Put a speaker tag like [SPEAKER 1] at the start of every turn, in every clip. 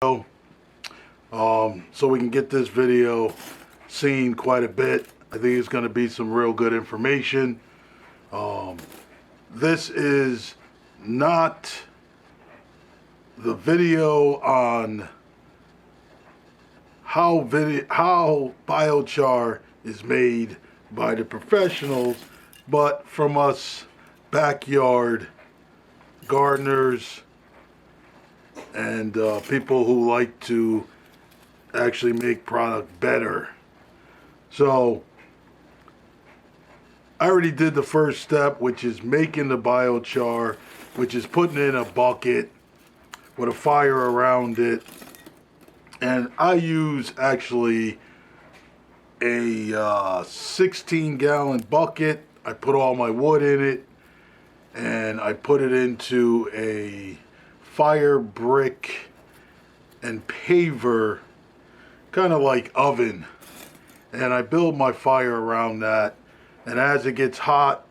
[SPEAKER 1] So we can get this video seen quite a bit. I think it's going to be some real good information. This is not the video on how biochar is made by the professionals, but from us backyard gardeners and people who like to actually make product better. So I already did the first step, which is making the biochar, which is putting it in a bucket with a fire around it. And I use actually a 16-gallon bucket. I put all my wood in it and I put it into a fire brick and paver kind of like oven, and I build my fire around that, and as it gets hot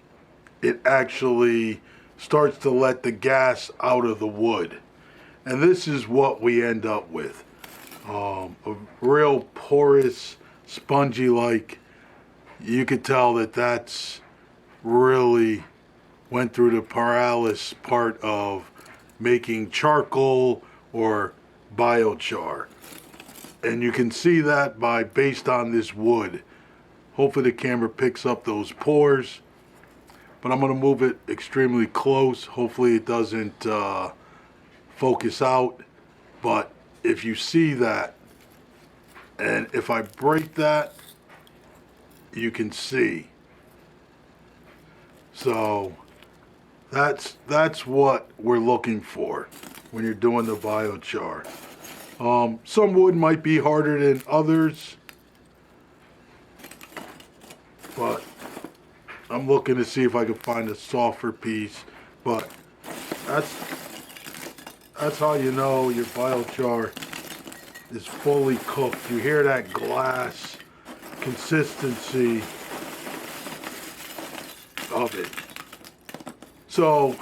[SPEAKER 1] it actually starts to let the gas out of the wood, and this is what we end up with. A real porous, spongy, like you could tell that that's really went through the paralysis part of making charcoal or biochar. And you can see that based on this wood. Hopefully the camera picks up those pores, but I'm going to move it extremely close. Hopefully it doesn't focus out, but if you see that, and if I break that, you can see. So that's what we're looking for when you're doing the biochar. Some wood might be harder than others, but I'm looking to see if I can find a softer piece. But that's how you know your biochar is fully cooked. You hear that glass consistency of it. So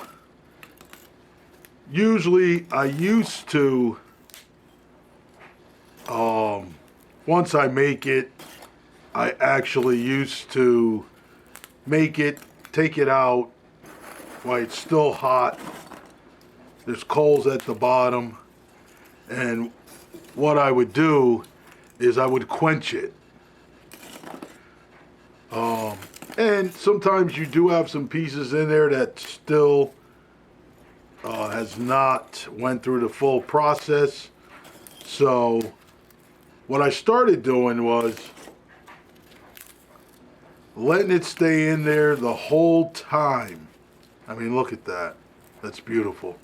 [SPEAKER 1] usually I used to, once I make it, I actually used to make it, take it out while it's still hot. There's coals at the bottom, and what I would do is I would quench it. And sometimes you do have some pieces in there that still has not went through the full process. So what I started doing was letting it stay in there the whole time. I mean, look at that. That's beautiful.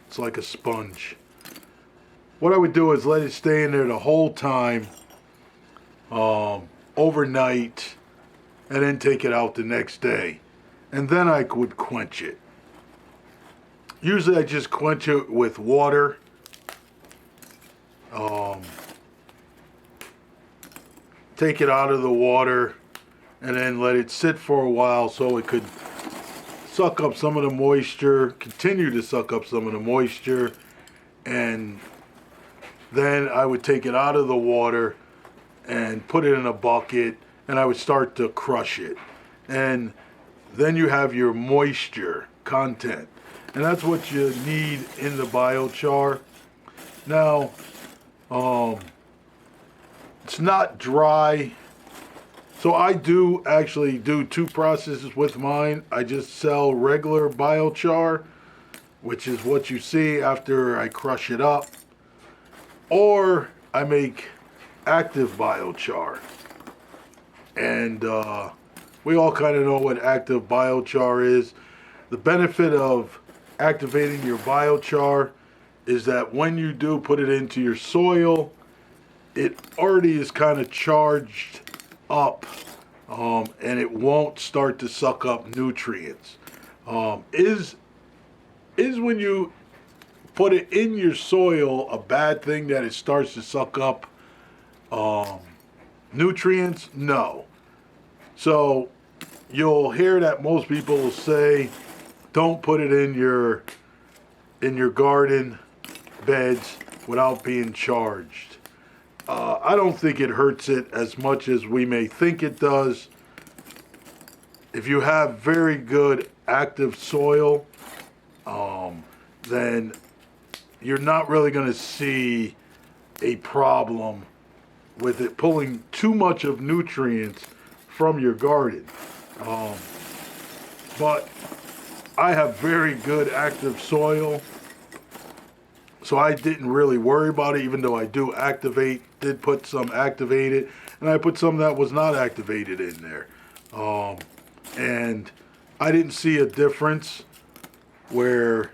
[SPEAKER 1] It's like a sponge. What I would do is let it stay in there the whole time, overnight, and then take it out the next day. And then I would quench it. Usually I just quench it with water. Take it out of the water and then let it sit for a while so it could suck up some of the moisture, continue to suck up some of the moisture, and then I would take it out of the water and put it in a bucket, and I would start to crush it. And then you have your moisture content. And that's what you need in the biochar. Now, it's not dry. So I do actually do two processes with mine. I just sell regular biochar, which is what you see after I crush it up. Or I make active biochar. And we all kind of know what active biochar is. The benefit of activating your biochar is that when you do put it into your soil, it already is kind of charged up, and it won't start to suck up nutrients. Is when you put it in your soil a bad thing that it starts to suck up nutrients? No. So you'll hear that most people will say, don't put it in your garden beds without being charged. I don't think it hurts it as much as we may think it does. If you have very good active soil, then you're not really going to see a problem with it pulling too much of nutrients from your garden. But I have very good active soil, so I didn't really worry about it, even though I did put some activated, and I put some that was not activated in there. And I didn't see a difference where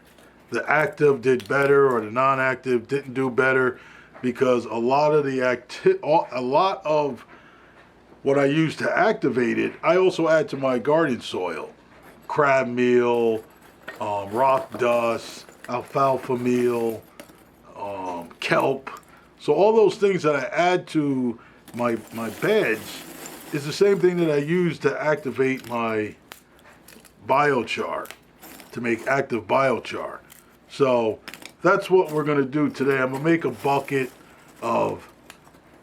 [SPEAKER 1] the active did better or the non-active didn't do better, because a lot of what I use to activate it, I also add to my garden soil. Crab meal, rock dust, alfalfa meal, kelp. So all those things that I add to my beds is the same thing that I use to activate my biochar, to make active biochar. So that's what we're going to do today. I'm going to make a bucket of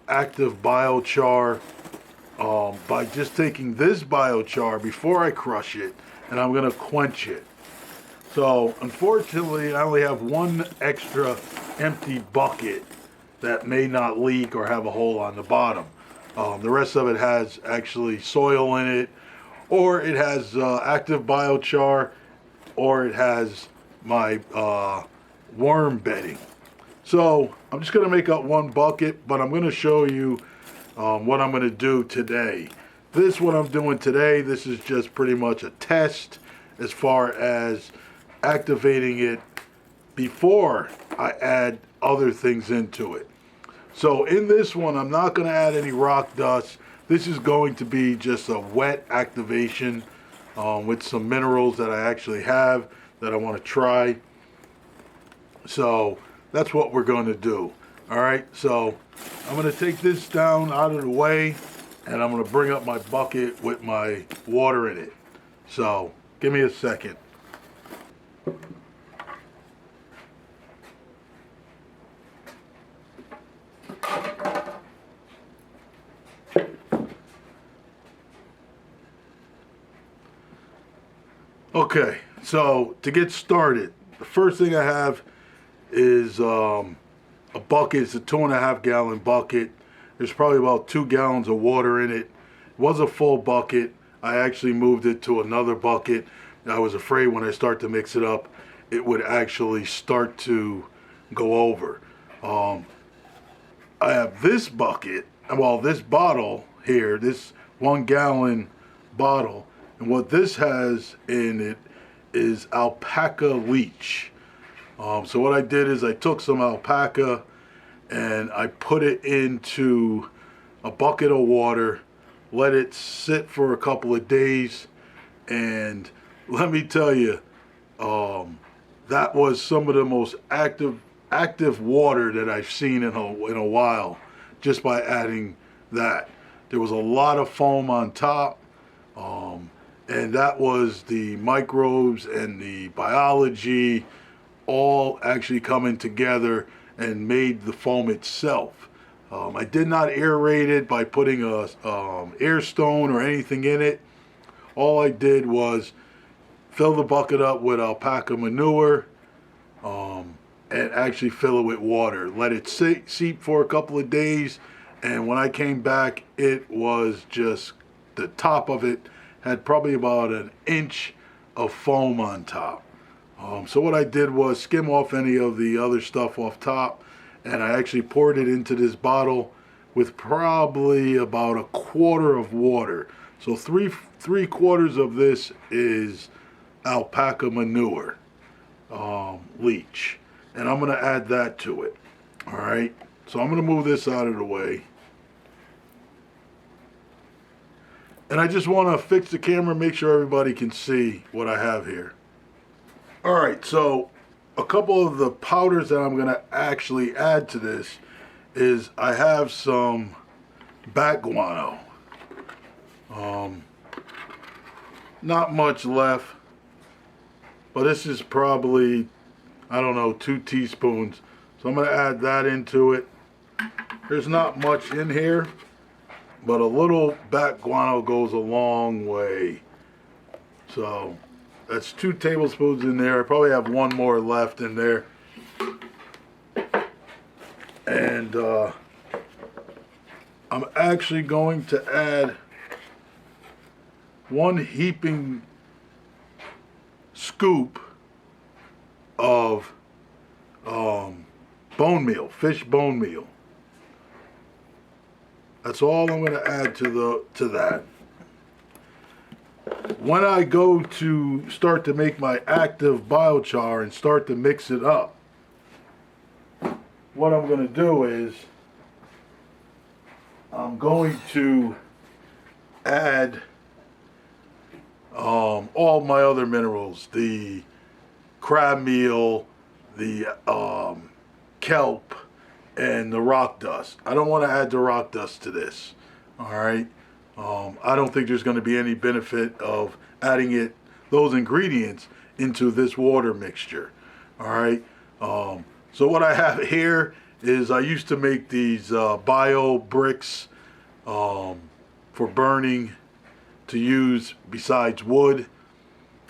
[SPEAKER 1] active biochar by just taking this biochar before I crush it, and I'm going to quench it. So unfortunately, I only have one extra empty bucket that may not leak or have a hole on the bottom. The rest of it has actually soil in it, or it has active biochar, or it has my worm bedding. So I'm just going to make up one bucket, but I'm going to show you what I'm going to do today. What I'm doing today, this is just pretty much a test as far as activating it before I add other things into it. So in this one, I'm not going to add any rock dust. This is going to be just a wet activation with some minerals that I actually have that I want to try. So that's what we're going to do. All right, so I'm going to take this down out of the way, and I'm going to bring up my bucket with my water in it. So give me a second. Okay, so to get started, the first thing I have is a bucket. It's a 2.5 gallon bucket. There's probably about 2 gallons of water in it. It was a full bucket. I actually moved it to another bucket. I was afraid when I start to mix it up, it would actually start to go over. I have this bucket, well, this bottle here, this 1 gallon bottle, and what this has in it is alpaca leach. So what I did is I took some alpaca and I put it into a bucket of water, let it sit for a couple of days, and let me tell you, that was some of the most active water that I've seen in a while, just by adding that. There was a lot of foam on top, and that was the microbes and the biology all actually coming together and made the foam itself. I did not aerate it by putting a air stone or anything in it. All I did was fill the bucket up with alpaca manure, and actually fill it with water. Let it seep for a couple of days, and when I came back, it was just, the top of it had probably about an inch of foam on top. So what I did was skim off any of the other stuff off top, and I actually poured it into this bottle with probably about a quarter of water. So three quarters of this is alpaca manure leach, and I'm going to add that to it. All right, so I'm going to move this out of the way, and I just want to fix the camera, make sure everybody can see what I have here. All right, so a couple of the powders that I'm going to actually add to this is I have some bat guano. Not much left, but this is probably, I don't know, 2 teaspoons. So I'm going to add that into it. There's not much in here, but a little bat guano goes a long way. So that's 2 tablespoons in there. I probably have 1 more left in there. And I'm actually going to add 1 heaping scoop of bone meal, fish bone meal. That's all I'm going to add to that. When I go to start to make my active biochar and start to mix it up, what I'm going to do is I'm going to add all my other minerals, the crab meal, the kelp, and the rock dust. I don't want to add the rock dust to this. All right. I don't think there's going to be any benefit of adding those ingredients into this water mixture. All right. So what I have here is I used to make these bio bricks for burning to use besides wood.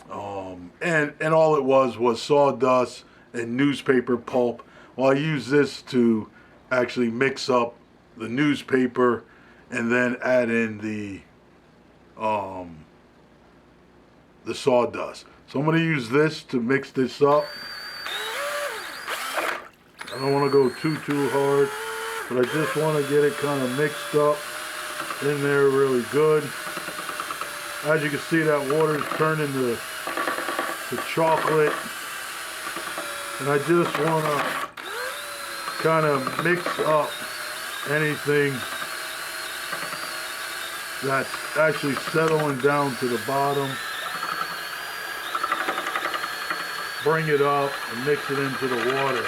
[SPEAKER 1] And all it was sawdust and newspaper pulp. Well, I use this to actually mix up the newspaper and then add in the sawdust. So I'm going to use this to mix this up. I don't want to go too hard, but I just want to get it kind of mixed up in there really good. As you can see, that water is turning to chocolate, and I just want to kind of mix up anything that's actually settling down to the bottom. Bring it up and mix it into the water.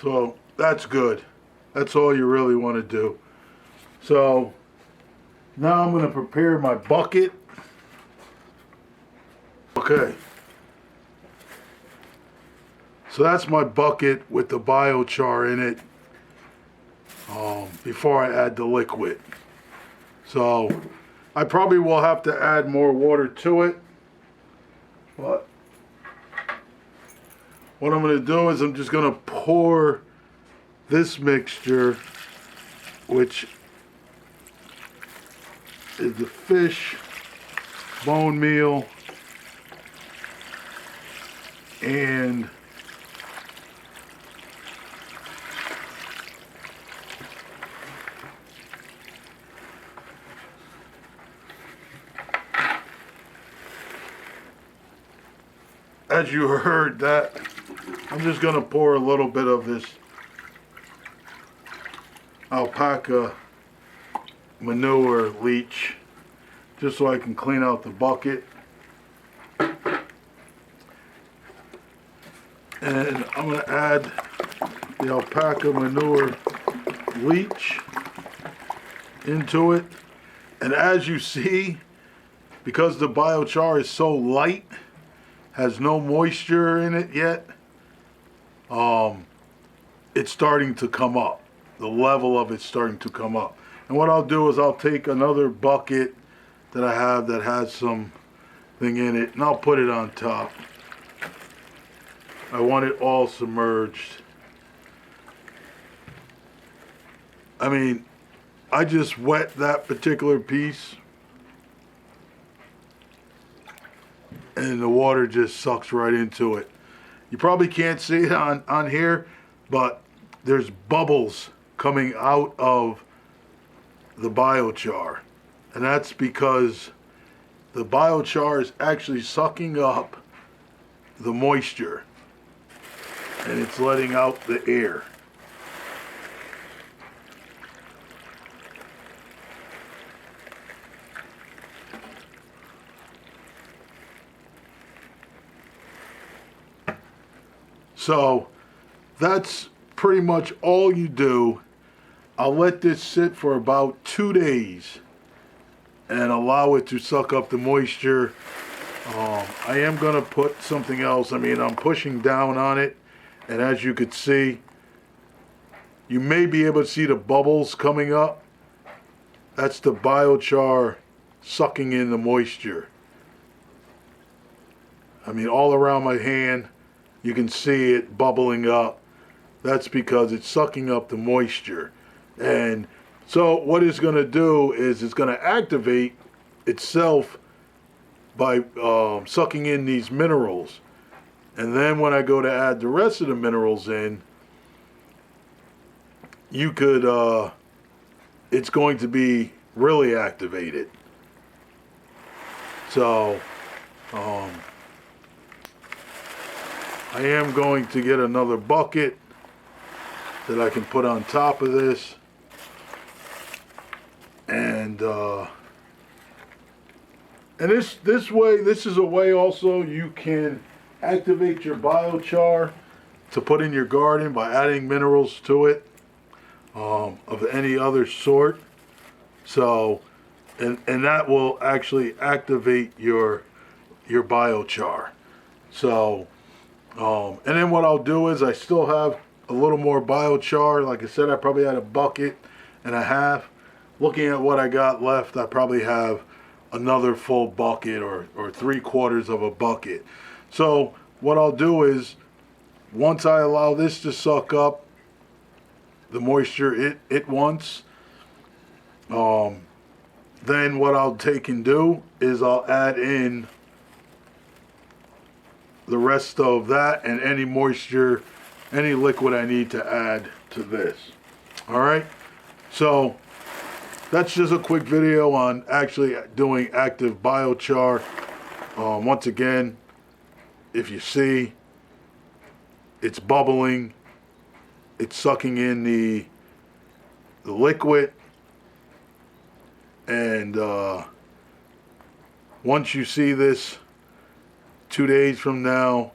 [SPEAKER 1] So that's good. That's all you really want to do. So now I'm going to prepare my bucket. Okay. So that's my bucket with the biochar in it before I add the liquid. So I probably will have to add more water to it. But what I'm going to do is I'm just going to pour this mixture, which is the fish, bone meal, and as you heard that, I'm just going to pour a little bit of this alpaca manure leach just so I can clean out the bucket. And I'm going to add the alpaca manure leach into it. And as you see, because the biochar is so light, has no moisture in it yet, it's starting to come up. The level of it's starting to come up. And what I'll do is I'll take another bucket that I have that has some thing in it, and I'll put it on top. I want it all submerged. I mean, I just wet that particular piece, and the water just sucks right into it. You probably can't see it on here, but there's bubbles coming out of the biochar. And that's because the biochar is actually sucking up the moisture and it's letting out the air. So that's pretty much all you do. I'll let this sit for about 2 days and allow it to suck up the moisture. I am going to put something else. I mean, I'm pushing down on it, and as you could see, you may be able to see the bubbles coming up. That's the biochar sucking in the moisture. I mean, all around my hand, you can see it bubbling up. That's because it's sucking up the moisture. And so what it's going to do is it's going to activate itself by sucking in these minerals. And then when I go to add the rest of the minerals in, you could, it's going to be really activated. So, I am going to get another bucket that I can put on top of this. And this way, this is a way also you can activate your biochar to put in your garden by adding minerals to it of any other sort. So, and that will actually activate your biochar. So, and then what I'll do is I still have a little more biochar. Like I said, I probably had a bucket and a half. Looking at what I got left, I probably have another full bucket or 3/4 of a bucket. So what I'll do is, once I allow this to suck up the moisture it wants, then what I'll take and do is I'll add in the rest of that and any moisture, any liquid I need to add to this. All right, so that's just a quick video on actually doing active biochar. Once again, if you see, it's bubbling, it's sucking in the liquid, and once you see this 2 days from now,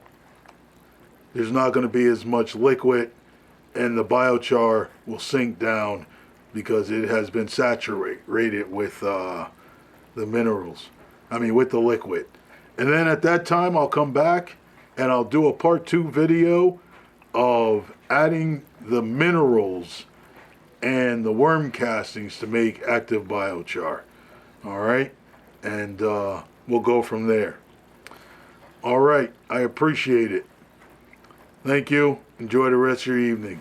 [SPEAKER 1] there's not going to be as much liquid, and the biochar will sink down because it has been saturated with the minerals. I mean, with the liquid. And then at that time, I'll come back and I'll do a part 2 video of adding the minerals and the worm castings to make active biochar. All right, and we'll go from there. All right, I appreciate it. Thank you. Enjoy the rest of your evening.